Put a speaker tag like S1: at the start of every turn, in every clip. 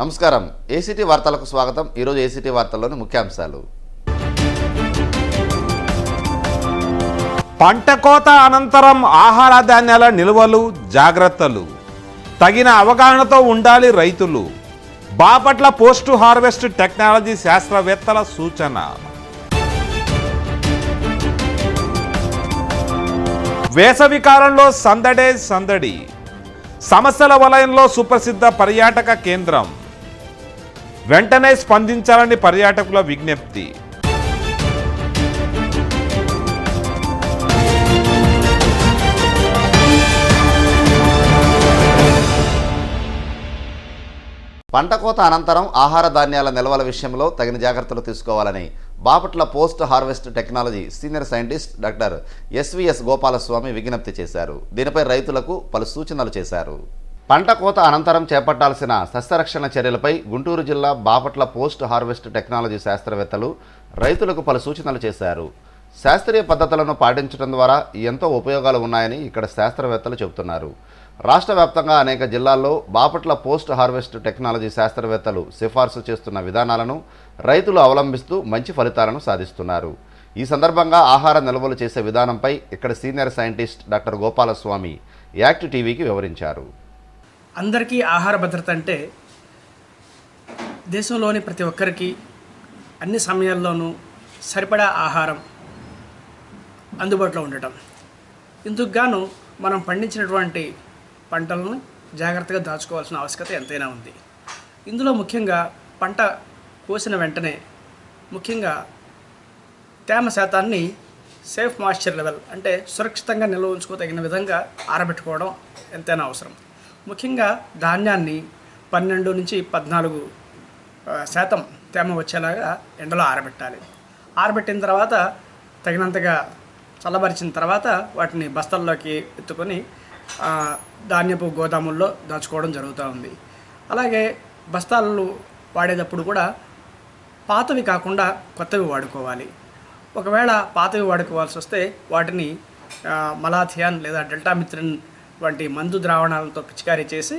S1: నమస్కారం. ఏసీటీ వార్తలకు స్వాగతం. ఈరోజు ఏసీటీ వార్తల్లోని ముఖ్యాంశాలు.
S2: పంట కోత అనంతరం ఆహార ధాన్యాల నిల్వలు జాగ్రత్తలు తగిన అవగాహనతో ఉండాలి రైతులు. బాపట్ల పోస్ట్ హార్వెస్ట్ టెక్నాలజీ శాస్త్రవేత్తల సూచన. వేసవి కాలంలో సందడి సమస్యల వలయంలో సుప్రసిద్ధ పర్యాటక కేంద్రం. వెంటనే స్పందించాలని పర్యాటకుల విజ్ఞప్తి.
S1: పంట కోత అనంతరం ఆహార ధాన్యాల నిల్వల విషయంలో తగిన జాగ్రత్తలు తీసుకోవాలని Bapatla post harvest technology senior scientist doctor SVS Gopalaswamy విజ్ఞప్తి చేశారు. దీనిపై రైతులకు పలు సూచనలు చేశారు. పంట కోత అనంతరం చేపట్టాల్సిన సస్యరక్షణ చర్యలపై గుంటూరు జిల్లా బాపట్ల పోస్ట్ హార్వెస్ట్ టెక్నాలజీ శాస్త్రవేత్తలు రైతులకు పలు సూచనలు చేశారు. శాస్త్రీయ పద్ధతులను పాటించడం ద్వారా ఎంతో ఉపయోగాలు ఉన్నాయని ఇక్కడ శాస్త్రవేత్తలు చెబుతున్నారు. రాష్ట్ర వ్యాప్తంగా అనేక జిల్లాల్లో బాపట్ల పోస్ట్ హార్వెస్ట్ టెక్నాలజీ శాస్త్రవేత్తలు సిఫార్సు చేస్తున్న విధానాలను రైతులు అవలంబిస్తూ మంచి ఫలితాలను సాధిస్తున్నారు. ఈ సందర్భంగా ఆహార నిల్వలు చేసే విధానంపై ఇక్కడ senior scientist doctor Gopalaswamy act టీవీకి వివరించారు.
S3: అందరికీ ఆహార భద్రత అంటే దేశంలోని ప్రతి ఒక్కరికి అన్ని సమయాల్లోనూ సరిపడా ఆహారం అందుబాటులో ఉండటం. ఇందుకు గాను మనం పండించినటువంటి పంటలను జాగ్రత్తగా దాచుకోవాల్సిన ఆవశ్యకత ఎంతైనా ఉంది. ఇందులో ముఖ్యంగా పంట కోసిన వెంటనే ముఖ్యంగా తేమ శాతాన్ని సేఫ్ మాయిశ్చర్ లెవెల్ అంటే సురక్షితంగా నిల్వ ఉంచుకోదగిన విధంగా ఆరబెట్టుకోవడం ఎంతైనా అవసరం. ముఖ్యంగా ధాన్యాన్ని 12 నుంచి 14% తేమ వచ్చేలాగా ఎండలో ఆరబెట్టాలి. ఆరబెట్టిన తర్వాత తగినంతగా చల్లబరిచిన తర్వాత వాటిని బస్తాల్లోకి ఎత్తుకొని ధాన్యపు గోదాముల్లో దాచుకోవడం జరుగుతూ ఉంది. అలాగే బస్తాలు వాడేటప్పుడు కూడా పాతవి కాకుండా కొత్తవి వాడుకోవాలి. ఒకవేళ పాతవి వాడుకోవాల్సి వస్తే వాటిని మలాథియాన్ లేదా డెల్టామిత్రిన్ వంటి మందు ద్రావణాలతో పిచికారీ చేసి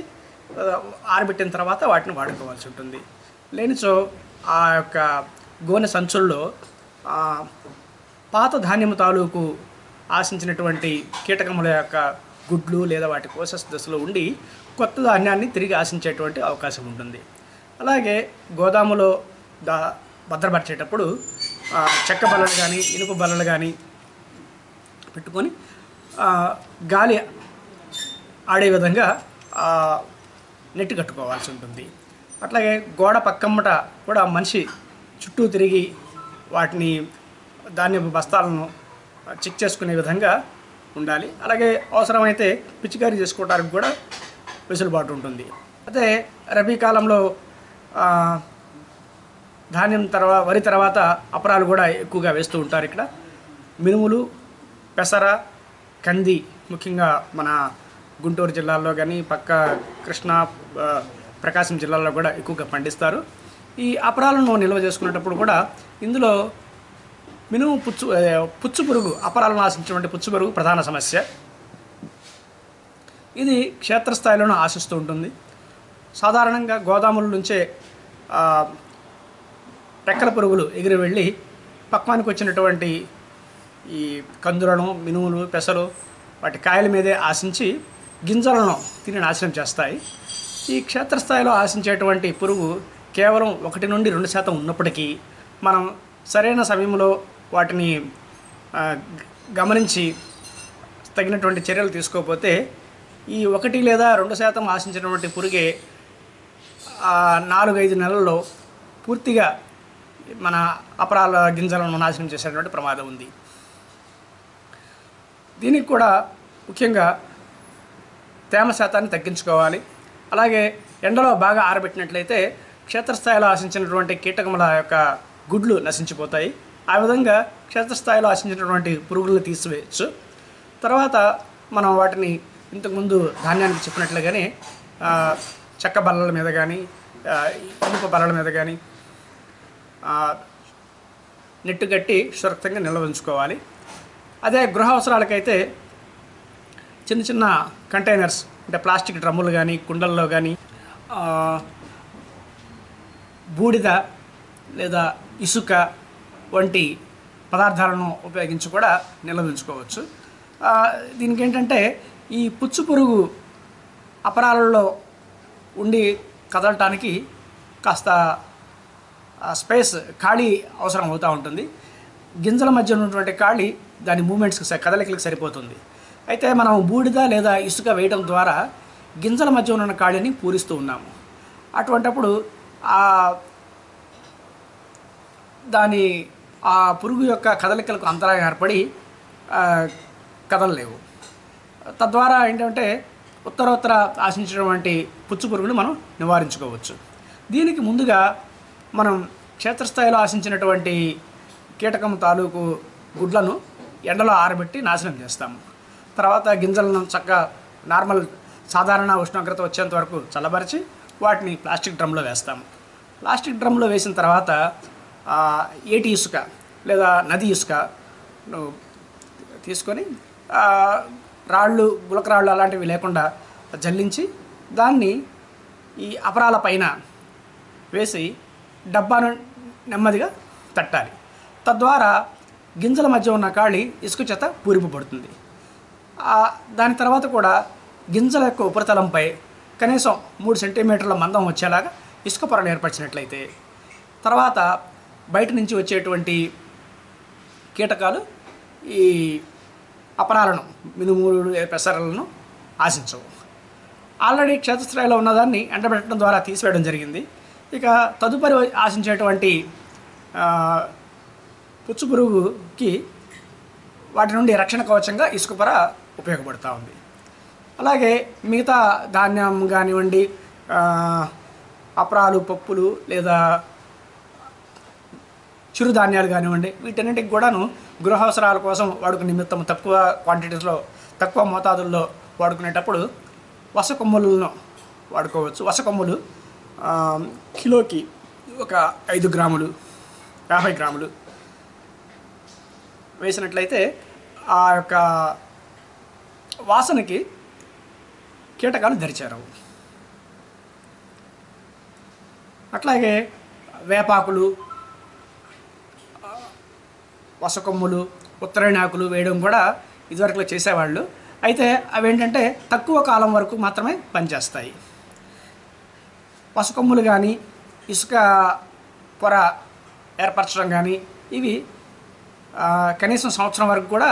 S3: ఆరబెట్టిన తర్వాత వాటిని వాడుకోవాల్సి ఉంటుంది. లేనిచో ఆ యొక్క గోనె సంచుల్లో పాత ధాన్యము తాలూకు ఆశించినటువంటి కీటకముల యొక్క గుడ్లు లేదా వాటి కోసెస్ దశలో ఉండి కొత్త ధాన్యాన్ని తిరిగి ఆశించేటువంటి అవకాశం ఉంటుంది. అలాగే గోదాములో భద్రపరిచేటప్పుడు చెక్క బల్లలు కానీ ఇనుప బల్లలు కానీ పెట్టుకొని గాలి ఆడే విధంగా నెట్ కట్టుకోవాల్సి ఉంటుంది. అట్లాగే గోడ పక్కమ్మట కూడా మనిషి చుట్టూ తిరిగి వాటిని ధాన్యపు బస్తాలను చెక్ చేసుకునే విధంగా ఉండాలి. అలాగే అవసరమైతే పిచికారీ చేసుకోవడానికి కూడా వెసులుబాటు ఉంటుంది. అయితే రబీ కాలంలో ధాన్యం వరి తర్వాత అపరాలు కూడా ఎక్కువగా వేస్తూ ఉంటారు. ఇక్కడ మినుములు, పెసర, కంది ముఖ్యంగా మన గుంటూరు జిల్లాల్లో కానీ పక్క కృష్ణా, ప్రకాశం జిల్లాల్లో కూడా ఎక్కువగా పండిస్తారు. ఈ అపరాలను నిల్వ చేసుకునేటప్పుడు కూడా ఇందులో మినుము పుచ్చు పురుగు, అపరాలను ఆశించినటువంటి పుచ్చు పురుగు ప్రధాన సమస్య. ఇది క్షేత్రస్థాయిలోనూ ఆశిస్తూ ఉంటుంది. సాధారణంగా గోదాముల నుంచే రెక్కల పురుగులు ఎగిరి వెళ్ళి పక్వానికి వచ్చినటువంటి ఈ కందులను, మినుములు, పెసలు వాటి కాయల మీదే ఆశించి గింజలను తిని నాశనం చేస్తాయి. ఈ క్షేత్రస్థాయిలో ఆశించేటువంటి పురుగు కేవలం 1 నుండి 2% ఉన్నప్పటికీ మనం సరైన సమయంలో వాటిని గమనించి తగినటువంటి చర్యలు తీసుకోకపోతే ఈ 1 లేదా 2% ఆశించినటువంటి పురుగే 4-5 నెలల్లో పూర్తిగా మన అపరాల గింజలను నాశనం చేసేటువంటి ప్రమాదం ఉంది. దీనికి కూడా ముఖ్యంగా తేమ శాతాన్ని తగ్గించుకోవాలి. అలాగే ఎండలో బాగా ఆరబెట్టినట్లయితే క్షేత్రస్థాయిలో ఆశించినటువంటి కీటకముల యొక్క గుడ్లు నశించిపోతాయి. ఆ విధంగా క్షేత్రస్థాయిలో ఆశించినటువంటి పురుగులను తీసివేయచ్చు. తర్వాత మనం వాటిని ఇంతకుముందు ధాన్యానికి చెప్పినట్లుగానే చెక్క బల్లల మీద కానీ ఇనుప బల్లల మీద కానీ నెట్టు కట్టి సురక్షితంగా నిల్వ ఉంచుకోవాలి. అదే గృహ అవసరాలకైతే చిన్న చిన్న కంటైనర్స్ అంటే ప్లాస్టిక్ డ్రమ్ములు కానీ కుండల్లో కానీ బూడిద లేదా ఇసుక వంటి పదార్థాలను ఉపయోగించి కూడా నిల్వ ఉంచుకోవచ్చు. దీనికి ఏంటంటే ఈ పుచ్చు పురుగు అపరాలలో ఉండి కదలటానికి కాస్త స్పేస్ ఖాళీ అవసరం అవుతూ ఉంటుంది. గింజల మధ్య ఉన్నటువంటి ఖాళీ దాని మూమెంట్స్కి కదలికలకు సరిపోతుంది. అయితే మనం బూడిద లేదా ఇసుక వేయడం ద్వారా గింజల మధ్య ఉన్న ఖాళీని పూరిస్తూ ఉన్నాము. అటువంటప్పుడు దాని ఆ పురుగు యొక్క కదలికలకు అంతరాయం ఏర్పడి కదలలేవు. తద్వారా ఏంటంటే ఉత్తరోత్తర ఆశించినటువంటి పుచ్చు పురుగును మనం నివారించుకోవచ్చు. దీనికి ముందుగా మనం క్షేత్రస్థాయిలో ఆశించినటువంటి కీటకం తాలూకు గుడ్లను ఎండలో ఆరబెట్టి నాశనం చేస్తాము. తర్వాత గింజలను చక్కగా నార్మల్ సాధారణ ఉష్ణోగ్రత వచ్చేంత వరకు చల్లబరిచి వాటిని ప్లాస్టిక్ డ్రమ్లో వేస్తాము. ప్లాస్టిక్ డ్రమ్లో వేసిన తర్వాత ఏటి ఇసుక లేదా నది ఇసుక తీసుకొని రాళ్ళు గులకరాళ్ళు అలాంటివి లేకుండా జల్లించి దాన్ని ఈ అపరాల పైన వేసి డబ్బాను నెమ్మదిగా తట్టాలి. తద్వారా గింజల మధ్య ఉన్న ఖాళీ ఇసుక చేత పూరింపబడుతుంది. దాని తర్వాత కూడా గింజల యొక్క ఉపరితలంపై కనీసం 3 సెంటీమీటర్ల మందం వచ్చేలాగా ఇసుక పొరను ఏర్పరిచినట్లయితే తర్వాత బయట నుంచి వచ్చేటువంటి కీటకాలు ఈ అపరాలను మినుములు పెసరలను ఆశించవు. ఆల్రెడీ క్షేత్రస్థాయిలో ఉన్నదాన్ని ఎండబెట్టడం ద్వారా తీసివేయడం జరిగింది. ఇక తదుపరి ఆశించేటువంటి పుచ్చు పురుగుకి వాటి నుండి రక్షణ కవచంగా ఇసుక పొర ఉపయోగపడుతూ ఉంది. అలాగే మిగతా ధాన్యం కానివ్వండి, అపరాలు, పప్పులు లేదా చిరుధాన్యాలు కానివ్వండి, వీటన్నిటికి కూడాను గృహ అవసరాల కోసం వాడుకునే నిమిత్తం తక్కువ క్వాంటిటీస్లో తక్కువ మోతాదుల్లో వాడుకునేటప్పుడు వసకొమ్ములను వాడుకోవచ్చు. వసకొమ్ములు కిలోకి ఒక 5 గ్రాములు 50 గ్రాములు వేసినట్లయితే ఆ యొక్క వాసనకి కీటకాలు దరిచేరవు. అట్లాగే వేపాకులు, వసకొమ్ములు, ఉత్తరాయణాకులు వేయడం కూడా ఇదివరకులో చేసేవాళ్ళు. అయితే అవి ఏంటంటే తక్కువ కాలం వరకు మాత్రమే పనిచేస్తాయి. వసకొమ్ములు కానీ ఇసుక పొర ఏర్పరచడం కానీ ఇవి కనీసం సంవత్సరం వరకు కూడా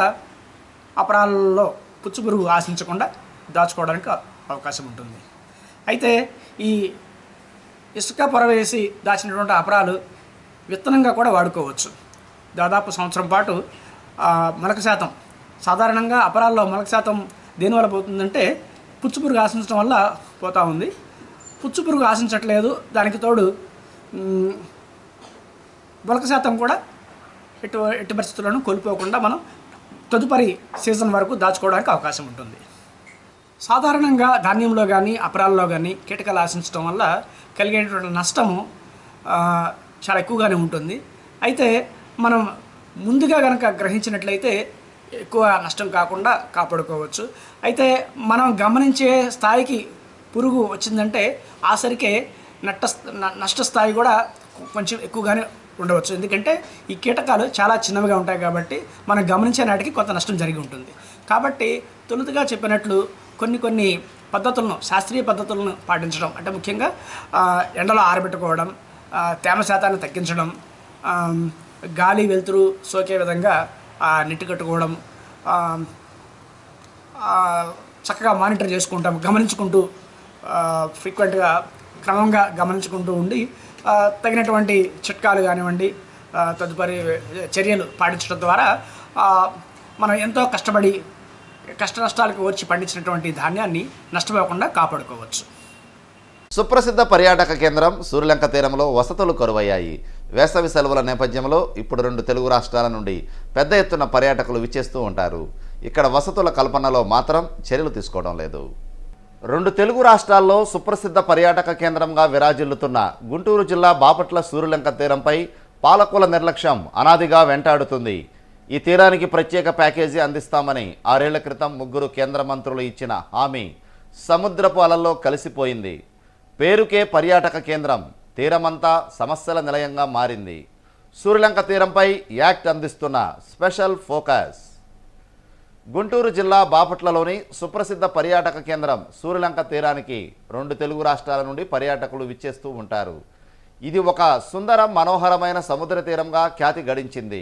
S3: అపరాలలో పుచ్చు పురుగు ఆశించకుండా దాచుకోవడానికి అవకాశం ఉంటుంది. అయితే ఈ ఇసుక పొర వేసి దాచినటువంటి అపరాలు విత్తనంగా కూడా వాడుకోవచ్చు. దాదాపు సంవత్సరం పాటు మొలక శాతం, సాధారణంగా అపరాల్లో మొలక శాతం దేనివల్ల పోతుందంటే పుచ్చు పురుగు ఆశించడం వల్ల పోతూ ఉంది. పుచ్చు పురుగు ఆశించట్లేదు, దానికి తోడు మొలక శాతం కూడా ఎట్టి పరిస్థితులను కోల్పోకుండా మనం తదుపరి సీజన్ వరకు దాచుకోవడానికి అవకాశం ఉంటుంది. సాధారణంగా ధాన్యంలో కానీ అపరాల్లో కానీ కీటకాలు ఆశించడం వల్ల కలిగేటువంటి నష్టము చాలా ఎక్కువగానే ఉంటుంది. అయితే మనం ముందుగా కనుక గ్రహించినట్లయితే ఎక్కువ నష్టం కాకుండా కాపాడుకోవచ్చు. అయితే మనం గమనించే స్థాయికి పురుగు వచ్చిందంటే ఆసరికే నష్ట స్థాయి కూడా కొంచెం ఎక్కువగానే ఉండవచ్చు. ఎందుకంటే ఈ కీటకాలు చాలా చిన్నవిగా ఉంటాయి కాబట్టి మనం గమనించే నాటికి కొంత నష్టం జరిగి ఉంటుంది. కాబట్టి తొలుతగా చెప్పినట్లు కొన్ని పద్ధతులను, శాస్త్రీయ పద్ధతులను పాటించడం, అంటే ముఖ్యంగా ఎండలో ఆరబెట్టుకోవడం, తేమ శాతాన్ని తగ్గించడం, గాలి వెలుతురు సోకే విధంగా నెట్టు కట్టుకోవడం, చక్కగా మానిటర్ చేసుకుంటాం, గమనించుకుంటూ ఫ్రీక్వెంట్గా క్రమంగా గమనించుకుంటూ ఉండి తగినటువంటి చిట్కాలు కానివ్వండి, తదుపరి చర్యలు పాటించడం ద్వారా మనం ఎంతో కష్టపడి కష్ట నష్టాలకు వచ్చి పండించినటువంటి ధాన్యాన్ని నష్టపోకుండా కాపాడుకోవచ్చు.
S1: సుప్రసిద్ధ పర్యాటక కేంద్రం సూర్యలంక తీరంలో వసతులు కరువయ్యాయి. వేసవి సెలవుల నేపథ్యంలో ఇప్పుడు 2 తెలుగు రాష్ట్రాల నుండి పెద్ద ఎత్తున పర్యాటకులు విచ్చేస్తూ ఉంటారు. ఇక్కడ వసతుల కల్పనలో మాత్రం చర్యలు తీసుకోవడం లేదు. 2 తెలుగు రాష్ట్రాల్లో సుప్రసిద్ధ పర్యాటక కేంద్రంగా విరాజిల్లుతున్న గుంటూరు జిల్లా బాపట్ల సూర్యలంక తీరంపై పాలకుల నిర్లక్ష్యం అనాదిగా వెంటాడుతుంది. ఈ తీరానికి ప్రత్యేక ప్యాకేజీ అందిస్తామని 6 ఏళ్ల క్రితం 3 కేంద్ర మంత్రులు ఇచ్చిన హామీ సముద్రపు అలల్లో కలిసిపోయింది. పేరుకే పర్యాటక కేంద్రం, తీరమంతా సమస్యల నిలయంగా మారింది. సూర్యలంక తీరంపై యాక్ట్ అందిస్తున్న స్పెషల్ ఫోకస్. గుంటూరు జిల్లా బాపట్లలోని సుప్రసిద్ధ పర్యాటక కేంద్రం సూర్యలంక తీరానికి 2 తెలుగు రాష్ట్రాల నుండి పర్యాటకులు విచ్చేస్తూ ఉంటారు. ఇది ఒక సుందర మనోహరమైన సముద్ర తీరంగా ఖ్యాతి గడించింది.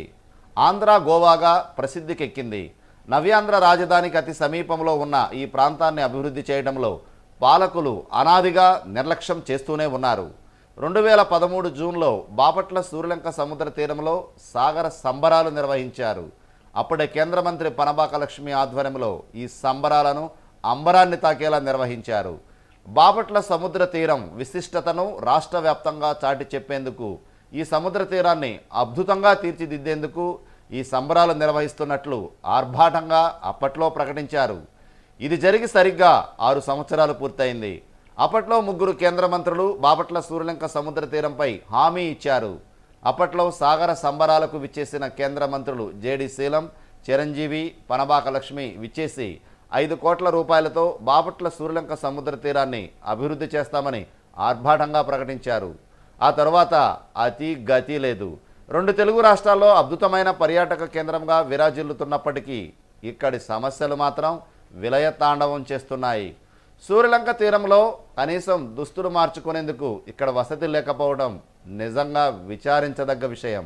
S1: ఆంధ్ర గోవాగా ప్రసిద్ధికెక్కింది. నవ్యాంధ్ర రాజధానికి అతి సమీపంలో ఉన్న ఈ ప్రాంతాన్ని అభివృద్ధి చేయడంలో పాలకులు అనాదిగా నిర్లక్ష్యం చేస్తూనే ఉన్నారు. 2013 జూన్లో బాపట్ల సూర్యలంక సముద్ర తీరంలో సాగర సంబరాలు నిర్వహించారు. అప్పుడే కేంద్ర మంత్రి పనబాక లక్ష్మి ఆధ్వర్యంలో ఈ సంబరాలను అంబరాన్ని తాకేలా నిర్వహించారు. బాపట్ల సముద్ర తీరం విశిష్టతను రాష్ట్ర వ్యాప్తంగా చాటి చెప్పేందుకు ఈ సముద్ర తీరాన్ని అద్భుతంగా తీర్చిదిద్దేందుకు ఈ సంబరాలు నిర్వహిస్తున్నట్లు ఆర్భాటంగా అప్పట్లో ప్రకటించారు. ఇది జరిగి సరిగ్గా 6 సంవత్సరాలు పూర్తయింది. అప్పట్లో 3 కేంద్ర మంత్రులు బాపట్ల సూర్యలంక సముద్ర తీరంపై హామీ ఇచ్చారు. అప్పట్లో సాగర సంబరాలకు విచ్చేసిన కేంద్ర మంత్రులు జేడి శీలం, చిరంజీవి, పనబాక లక్ష్మి విచ్చేసి 5 కోట్ల రూపాయలతో బాపట్ల సూర్యలంక సముద్ర తీరాన్ని అభివృద్ధి చేస్తామని ఆర్భాటంగా ప్రకటించారు. ఆ తర్వాత అతి గతి లేదు. 2 తెలుగు రాష్ట్రాల్లో అద్భుతమైన పర్యాటక కేంద్రంగా విరాజిల్లుతున్నప్పటికీ ఇక్కడి సమస్యలు మాత్రం విలయతాండవం చేస్తున్నాయి. సూర్యలంక తీరంలో కనీసం దుస్తులు మార్చుకునేందుకు ఇక్కడ వసతి లేకపోవడం నిజంగా విచారించదగ్గ విషయం.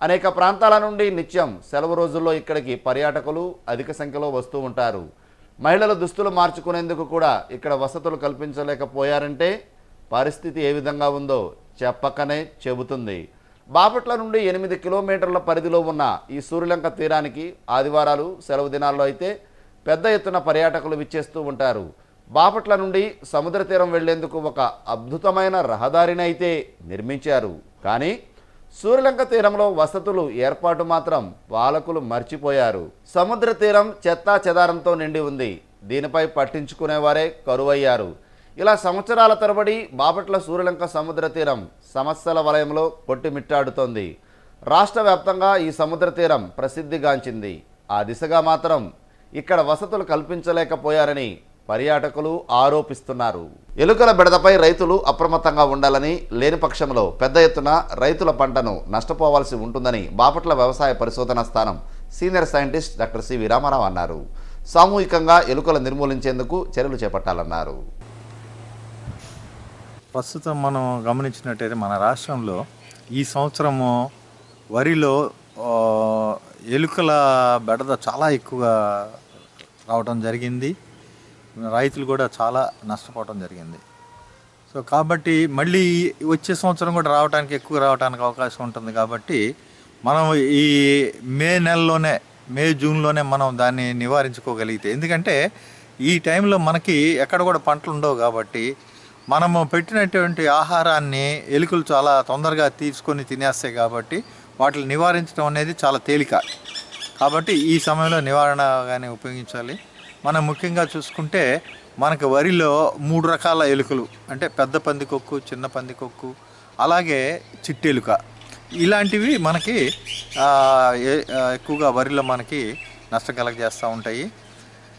S1: అనేక ప్రాంతాల నుండి నిత్యం సెలవు రోజుల్లో ఇక్కడికి పర్యాటకులు అధిక సంఖ్యలో వస్తూ ఉంటారు. మహిళలు దుస్తులు మార్చుకునేందుకు కూడా ఇక్కడ వసతులు కల్పించలేకపోయారంటే పరిస్థితి ఏ విధంగా ఉందో చెప్పకనే చెబుతుంది. బాపట్ల నుండి 8 కిలోమీటర్ల పరిధిలో ఉన్న ఈ సూర్యలంక తీరానికి ఆదివారాలు సెలవు దినాల్లో అయితే పెద్ద ఎత్తున పర్యాటకులు విచ్చేస్తూ ఉంటారు. బాపట్ల నుండి సముద్ర తీరం వెళ్లేందుకు ఒక అద్భుతమైన రహదారిని అయితే నిర్మించారు. కానీ సూర్యలంక తీరంలో వసతులు ఏర్పాటు మాత్రం పాలకులు మర్చిపోయారు. సముద్ర తీరం చెత్తా చెదారంతో నిండి ఉంది. దీనిపై పట్టించుకునేవారే కరువయ్యారు. ఇలా సంవత్సరాల తరబడి బాపట్ల సూర్యలంక సముద్ర తీరం సమస్యల వలయంలో కొట్టిమిట్టాడుతోంది. రాష్ట్ర వ్యాప్తంగా ఈ సముద్ర తీరం ప్రసిద్ధిగాంచింది. ఆ దిశగా మాత్రం ఇక్కడ వసతులు కల్పించలేకపోయారని పర్యాటకులు ఆరోపిస్తున్నారు. ఎలుకల బెడదపై రైతులు అప్రమత్తంగా ఉండాలని, లేని పక్షంలో పెద్ద ఎత్తున రైతుల పంటను నష్టపోవాల్సి ఉంటుందని బాపట్ల వ్యవసాయ పరిశోధనా స్థానం senior scientist doctor C V Ramarao అన్నారు. సామూహికంగా ఎలుకలు నిర్మూలించేందుకు చర్యలు చేపట్టాలన్నారు.
S4: ప్రస్తుతం మనం గమనించినట్టయితే మన రాష్ట్రంలో ఈ సంవత్సరము వరిలో ఎలుకల బెడద చాలా ఎక్కువగా రావడం జరిగింది. రైతులు కూడా చాలా నష్టపోవడం జరిగింది. సో కాబట్టి మళ్ళీ వచ్చే సంవత్సరం కూడా ఎక్కువ రావడానికి అవకాశం ఉంటుంది. కాబట్టి మనం ఈ మే జూన్లోనే మనం దాన్ని నివారించుకోగలిగితే, ఎందుకంటే ఈ టైంలో మనకి ఎక్కడ కూడా పంటలు ఉండవు. కాబట్టి మనము పెట్టినటువంటి ఆహారాన్ని ఎలుకలు చాలా తొందరగా తీసుకొని తినేస్తాయి. కాబట్టి వాటిని నివారించడం అనేది చాలా తేలిక. కాబట్టి ఈ సమయంలో నివారణ కానీ ఉపయోగించాలి. మనం ముఖ్యంగా చూసుకుంటే మనకు వరిలో 3 రకాల ఎలుకలు, అంటే పెద్ద పందికొక్కు, చిన్న పందికొక్కు, అలాగే చిట్టెలుక, ఇలాంటివి మనకి ఎక్కువగా వరిలో మనకి నష్టం కలగజేస్తూ ఉంటాయి.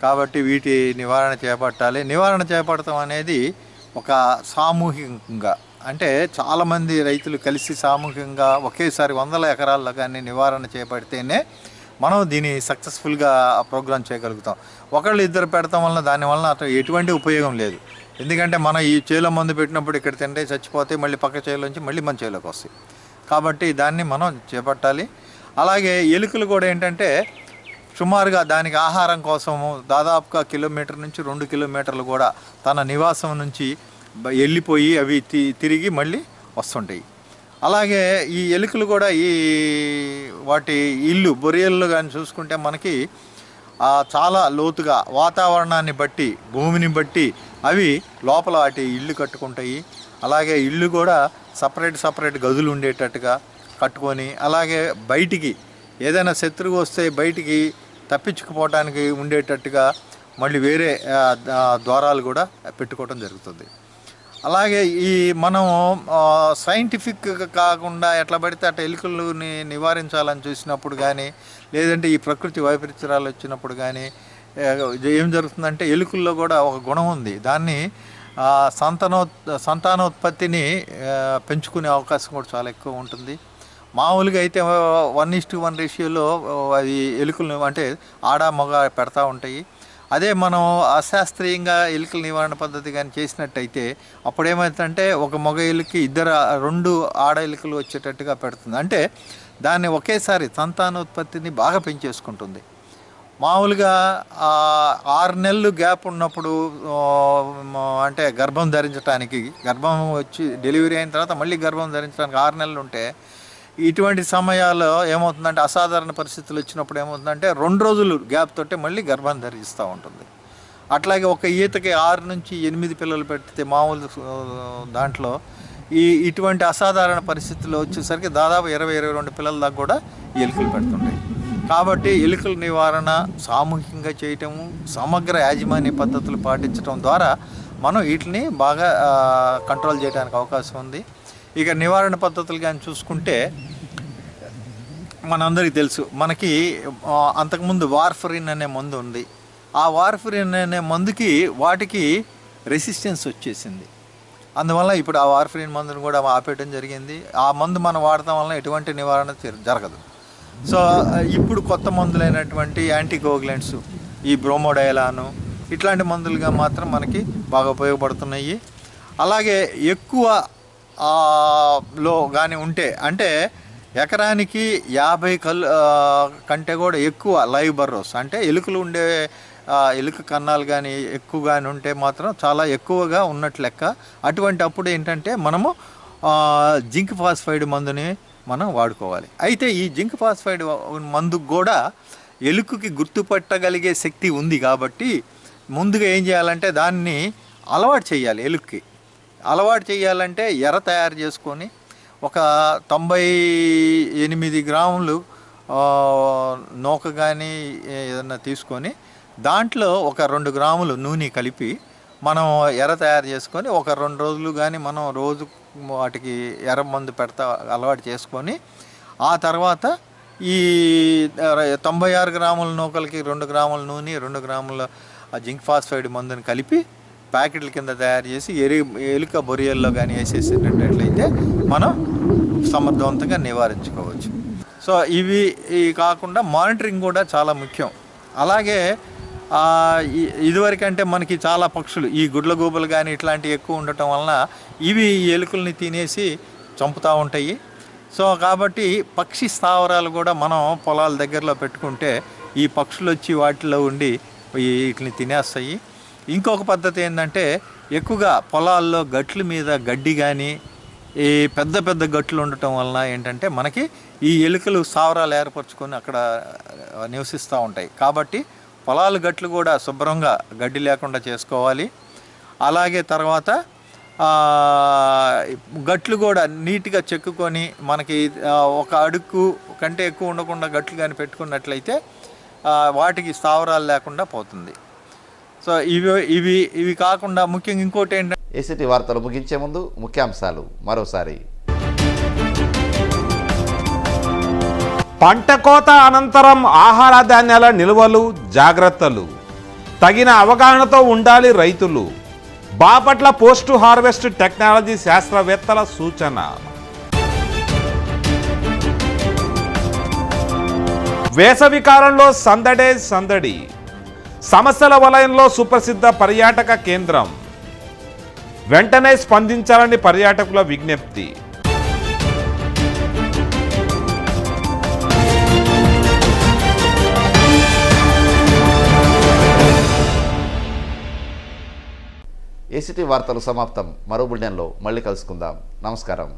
S4: కాబట్టి వీటి నివారణ చేపట్టాలి. నివారణ చేపడటం అనేది ఒక సామూహికంగా, అంటే చాలామంది రైతులు కలిసి సామూహికంగా ఒకేసారి 100 ఎకరాల్లో కానీ నివారణ చేపడితేనే మనం దీన్ని సక్సెస్ఫుల్గా ప్రోగ్రామ్ చేయగలుగుతాం. ఒకళ్ళు ఇద్దరు పెడతాం వలన దానివల్ల అటు ఎటువంటి ఉపయోగం లేదు. ఎందుకంటే మనం ఈ చేలో మందు పెట్టినప్పుడు ఇక్కడ తింటే చచ్చిపోతే మళ్ళీ పక్క చేలోంచి మళ్ళీ మన చేలోకి వస్తాయి. కాబట్టి దాన్ని మనం చేపట్టాలి. అలాగే ఎలుకలు కూడా ఏంటంటే సుమారుగా దానికి ఆహారం కోసము దాదాపుగా 1 కిలోమీటర్ నుంచి 2 కిలోమీటర్లు కూడా తన నివాసం నుంచి వెళ్ళిపోయి అవి తిరిగి మళ్ళీ వస్తుంటాయి. అలాగే ఈ ఎలుకలు కూడా వాటి ఇల్లు బొరియల్లో కానీ చూసుకుంటే మనకి చాలా లోతుగా వాతావరణాన్ని బట్టి, భూమిని బట్టి అవి లోపల వాటి ఇల్లు కట్టుకుంటాయి. అలాగే ఇల్లు కూడా సపరేట్ గదులు ఉండేటట్టుగా కట్టుకొని, అలాగే బయటికి ఏదైనా శత్రువు వస్తే బయటికి తప్పించుకుపోవడానికి ఉండేటట్టుగా మళ్ళీ వేరే ద్వారాలు కూడా పెట్టుకోవడం జరుగుతుంది. అలాగే ఈ మనం సైంటిఫిక్ కాకుండా ఎట్లా పడితే అట్లా ఎలుకలని నివారించాలని చూసినప్పుడు కానీ, లేదంటే ఈ ప్రకృతి వైపరీత్యాలు వచ్చినప్పుడు కానీ ఏం జరుగుతుందంటే ఎలుకల్లో కూడా ఒక గుణం ఉంది. దాన్ని సంతానోత్పత్తిని పెంచుకునే అవకాశం కూడా చాలా ఎక్కువ ఉంటుంది. మామూలుగా అయితే 1:1 రేషియోలో అది ఎలుకలు అంటే ఆడ మగ పెడతా ఉంటాయి. అదే మనం అశాస్త్రీయంగా ఎలుకల నివారణ పద్ధతి కానీ చేసినట్టయితే అప్పుడు ఏమవుతుందంటే ఒక మగ ఎలుకకి 2 ఆడ ఎలుకలు వచ్చేటట్టుగా పెడుతుంది. అంటే దాన్ని ఒకేసారి సంతానోత్పత్తిని బాగా పెంచేసుకుంటుంది. మామూలుగా 6 నెలలు గ్యాప్ ఉన్నప్పుడు అంటే గర్భం ధరించడానికి, గర్భం వచ్చి డెలివరీ అయిన తర్వాత మళ్ళీ గర్భం ధరించడానికి 6 నెలలు ఉంటే ఇటువంటి సమయాల్లో ఏమవుతుందంటే అసాధారణ పరిస్థితులు వచ్చినప్పుడు ఏమవుతుందంటే 2 రోజులు గ్యాప్ తోటే మళ్ళీ గర్భం ధరిస్తూ ఉంటుంది. అట్లాగే ఒక ఈతకి 6 నుంచి 8 పిల్లలు పెడితే మామూలు దాంట్లో ఇటువంటి అసాధారణ పరిస్థితుల్లో వచ్చేసరికి దాదాపు 20-22 పిల్లల దాకా కూడా ఎలుకలు పెడుతుంటాయి. కాబట్టి ఎలుకల నివారణ సామూహికంగా చేయటము, సమగ్ర యాజమాన్య పద్ధతులు పాటించడం ద్వారా మనం వీటిని బాగా కంట్రోల్ చేయడానికి అవకాశం ఉంది. ఇక నివారణ పద్ధతులు కానీ చూసుకుంటే మనందరికీ తెలుసు, మనకి అంతకుముందు వార్ఫరిన్ అనే మందు ఉంది. ఆ వార్ఫరిన్ అనే మందుకి వాటికి రెసిస్టెన్స్ వచ్చేసింది. అందువల్ల ఇప్పుడు ఆ వార్ఫరిన్ మందును కూడా ఆపేయడం జరిగింది. ఆ మందు మనం వాడటం వల్ల ఎటువంటి నివారణ జరగదు. సో ఇప్పుడు కొత్త మందులైనటువంటి యాంటీకోగులెంట్స్, ఈ బ్రోమోడైలాను ఇట్లాంటి మందులుగా మాత్రం మనకి బాగా ఉపయోగపడుతున్నాయి. అలాగే ఎక్కువ లో కానీ ఉంటే అంటే ఎకరానికి 50 కంటే కూడా ఎక్కువ లైవ్ బర్రోస్ అంటే ఎలుకలు ఉండే ఎలుక కన్నాలు కానీ ఎక్కువగానే ఉంటే మాత్రం చాలా ఎక్కువగా ఉన్నట్లు లెక్క. అటువంటి అప్పుడు ఏంటంటే మనము జింక్ ఫాస్ఫైడ్ మందుని మనం వాడుకోవాలి. అయితే ఈ జింక్ ఫాస్ఫైడ్ మందుకు కూడా ఎలుకకి గుర్తుపట్టగలిగే శక్తి ఉంది కాబట్టి ముందుగా ఏం చేయాలంటే దాన్ని అలవాటు చేయాలి. ఎలుకకి అలవాటు చేయాలంటే ఎర తయారు చేసుకొని ఒక 98 గ్రాములు నూక కానీ ఏదన్నా తీసుకొని దాంట్లో ఒక 2 గ్రాములు నూనె కలిపి మనం ఎర తయారు చేసుకొని ఒక 2 రోజులు కానీ మనం రోజు వాటికి ఎర్ర మందు అలవాటు చేసుకొని ఆ తర్వాత ఈ 96 గ్రాముల నూకలకి 2 గ్రాముల నూనె 2 గ్రాముల జింక్ ఫాస్ఫైడ్ మందుని కలిపి ప్యాకెట్ల కింద తయారు చేసి ఎలుక బొరియల్లో కానీ వేసేసినట్లయితే మనం సమర్థవంతంగా నివారించుకోవచ్చు. సో ఇవి కాకుండా మానిటరింగ్ కూడా చాలా ముఖ్యం. అలాగే ఇదివరకంటే మనకి చాలా పక్షులు ఈ గుడ్లగూబలు కానీ ఇట్లాంటివి ఎక్కువ ఉండటం వలన ఇవి ఎలుకల్ని తినేసి చంపుతూ ఉంటాయి. సో కాబట్టి పక్షి స్థావరాలు కూడా మనం పొలాల దగ్గరలో పెట్టుకుంటే ఈ పక్షులు వచ్చి వాటిలో ఉండి వీటిని తినేస్తాయి. ఇంకొక పద్ధతి ఏంటంటే ఎక్కువగా పొలాల్లో గట్ల మీద గడ్డి కానీ ఈ పెద్ద పెద్ద గట్లు ఉండటం వలన ఏంటంటే మనకి ఈ ఎలుకలు స్థావరాలు ఏర్పరచుకొని అక్కడ నివసిస్తూ ఉంటాయి. కాబట్టి పొలాల గట్లు కూడా శుభ్రంగా గడ్డి లేకుండా చేసుకోవాలి. అలాగే తర్వాత గట్లు కూడా నీట్గా చెక్కుకొని మనకి ఒక అడుగు కంటే ఎక్కువ ఉండకుండా గట్లు కానీ పెట్టుకున్నట్లయితే వాటికి స్థావరాలు లేకుండా పోతుంది. సో ఇవి కాకుండా ముఖ్యంగా ఇంకోటి ఏంటంటే
S1: ఏసీటీ వార్తలు ముగించే ముందు ముఖ్యాంశాలు మరోసారి.
S2: పంట కోత అనంతరం ఆహార ధాన్యాల నిల్వలు జాగ్రత్తలు, తగిన అవగాహనతో ఉండాలి రైతులు. బాపట్ల పోస్ట్ హార్వెస్ట్ టెక్నాలజీ శాస్త్రవేత్తల సూచన. వేసవి కాలంలో సందడే సందడి, సమస్యల వలయంలో సుప్రసిద్ధ పర్యాటక కేంద్రం. వెంటనే స్పందించాలని పర్యాటకుల విజ్ఞప్తి.
S1: ఏసీటీ వార్తలు సమాప్తం. మరో బులెటిన్లో మళ్ళీ కలుసుకుందాం. నమస్కారం.